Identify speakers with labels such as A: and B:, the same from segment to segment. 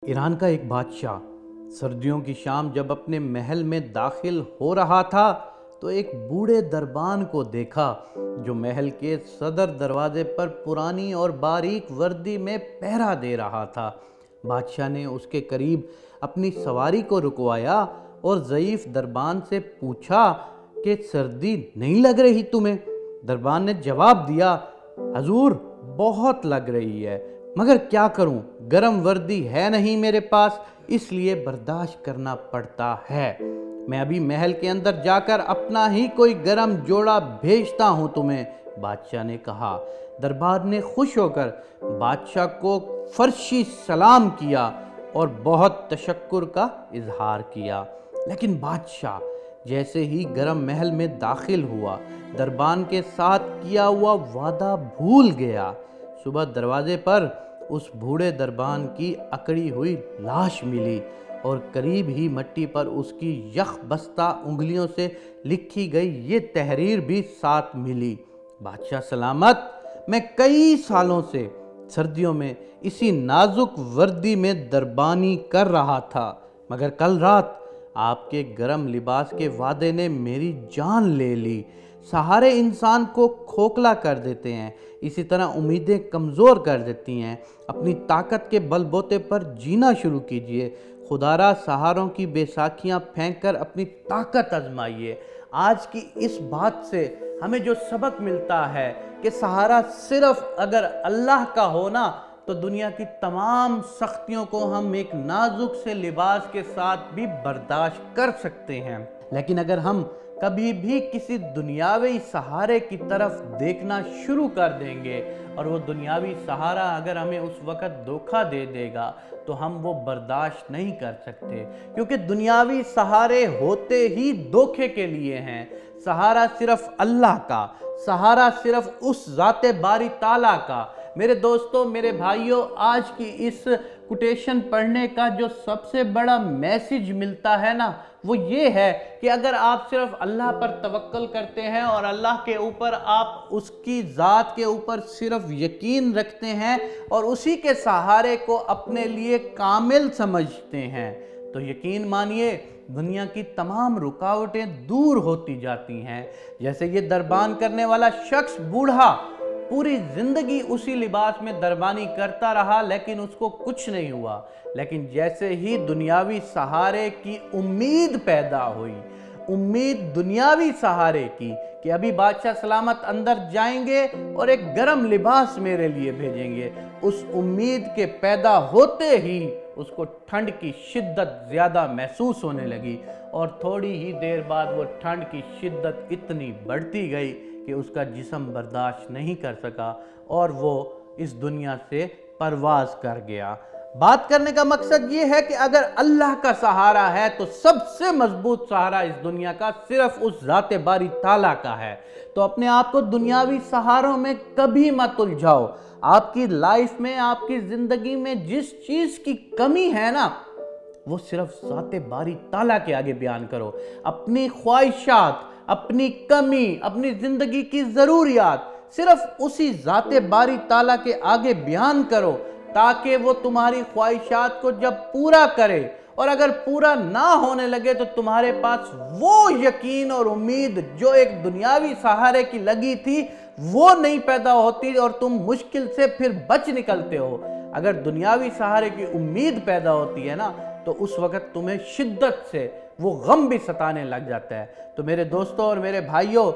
A: ایران کا ایک بادشاہ سردیوں کی شام جب اپنے محل میں داخل ہو رہا تھا تو ایک بوڑھے دربان کو دیکھا جو محل کے صدر دروازے پر پرانی اور باریک وردی میں پہرا دے رہا تھا۔ بادشاہ نے اس کے قریب اپنی سواری کو رکوایا اور ضعیف دربان سے پوچھا کہ سردی نہیں لگ رہی تمہیں؟ دربان نے جواب دیا، حضور بہت لگ رہی ہے، مگر کیا کروں، گرم وردی ہے نہیں میرے پاس، اس لیے برداشت کرنا پڑتا ہے۔ میں ابھی محل کے اندر جا کر اپنا ہی کوئی گرم جوڑا بھیجتا ہوں تمہیں، بادشاہ نے کہا۔ دربار نے خوش ہو کر بادشاہ کو فرشی سلام کیا اور بہت تشکر کا اظہار کیا، لیکن بادشاہ جیسے ہی گرم محل میں داخل ہوا دربان کے ساتھ کیا ہوا وعدہ بھول گیا۔ صبح دروازے پر اس بوڑھے دربان کی اکڑی ہوئی لاش ملی اور قریب ہی مٹی پر اس کی یخ بستہ انگلیوں سے لکھی گئی یہ تحریر بھی ساتھ ملی، بادشاہ سلامت، میں کئی سالوں سے سردیوں میں اسی نازک وردی میں دربانی کر رہا تھا، مگر کل رات آپ کے گرم لباس کے وعدے نے میری جان لے لی۔ سہارے انسان کو کھوکھلا کر دیتے ہیں، اسی طرح امیدیں کمزور کر دیتی ہیں۔ اپنی طاقت کے بل بوتے پر جینا شروع کیجئے، خدارا سہاروں کی بے ساکھیاں پھینک کر اپنی طاقت آزمائیے۔ آج کی اس بات سے ہمیں جو سبق ملتا ہے کہ سہارا صرف اگر اللہ کا ہونا تو دنیا کی تمام سختیوں کو ہم ایک نازک سے لباس کے ساتھ بھی برداشت کر سکتے ہیں، لیکن اگر ہم کبھی بھی کسی دنیاوی سہارے کی طرف دیکھنا شروع کر دیں گے اور وہ دنیاوی سہارا اگر ہمیں اس وقت دھوکہ دے دے گا تو ہم وہ برداشت نہیں کر سکتے، کیونکہ دنیاوی سہارے ہوتے ہی دھوکے کے لیے ہیں۔ سہارا صرف اللہ کا، سہارا صرف اس ذات باری تعالیٰ کا۔ میرے دوستوں، میرے بھائیوں، آج کی اس کوٹیشن پڑھنے کا جو سب سے بڑا میسیج ملتا ہے نا، وہ یہ ہے کہ اگر آپ صرف اللہ پر توکل کرتے ہیں اور اللہ کے اوپر آپ اس کی ذات کے اوپر صرف یقین رکھتے ہیں اور اسی کے سہارے کو اپنے لیے کامل سمجھتے ہیں، تو یقین مانیے دنیا کی تمام رکاوٹیں دور ہوتی جاتی ہیں۔ جیسے یہ دربان کرنے والا شخص بوڑھا پوری زندگی اسی لباس میں دربانی کرتا رہا لیکن اس کو کچھ نہیں ہوا، لیکن جیسے ہی دنیاوی سہارے کی امید پیدا ہوئی، امید دنیاوی سہارے کی کہ ابھی بادشاہ سلامت اندر جائیں گے اور ایک گرم لباس میرے لیے بھیجیں گے، اس امید کے پیدا ہوتے ہی اس کو ٹھنڈ کی شدت زیادہ محسوس ہونے لگی اور تھوڑی ہی دیر بعد وہ ٹھنڈ کی شدت اتنی بڑھتی گئی کہ اس کا جسم برداشت نہیں کر سکا اور وہ اس دنیا سے پرواز کر گیا۔ بات کرنے کا مقصد یہ ہے کہ اگر اللہ کا سہارا ہے تو سب سے مضبوط سہارا اس دنیا کا صرف اس ذات باری تعالیٰ کا ہے، تو اپنے آپ کو دنیاوی سہاروں میں کبھی مت الجھاؤ۔ آپ کی لائف میں، آپ کی زندگی میں جس چیز کی کمی ہے نا، وہ صرف ذات باری تعالیٰ کے آگے بیان کرو۔ اپنی خواہشات، اپنی کمی، اپنی زندگی کی ضروریات صرف اسی ذات باری تعالیٰ کے آگے بیان کرو تاکہ وہ تمہاری خواہشات کو جب پورا کرے، اور اگر پورا نہ ہونے لگے تو تمہارے پاس وہ یقین اور امید جو ایک دنیاوی سہارے کی لگی تھی وہ نہیں پیدا ہوتی اور تم مشکل سے پھر بچ نکلتے ہو۔ اگر دنیاوی سہارے کی امید پیدا ہوتی ہے نا تو اس وقت تمہیں شدت سے وہ غم بھی ستانے لگ جاتا ہے۔ تو میرے دوستوں اور میرے بھائیوں،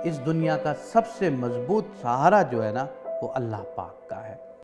A: اس دنیا کا سب سے مضبوط سہارا جو ہے نا وہ اللہ پاک کا ہے۔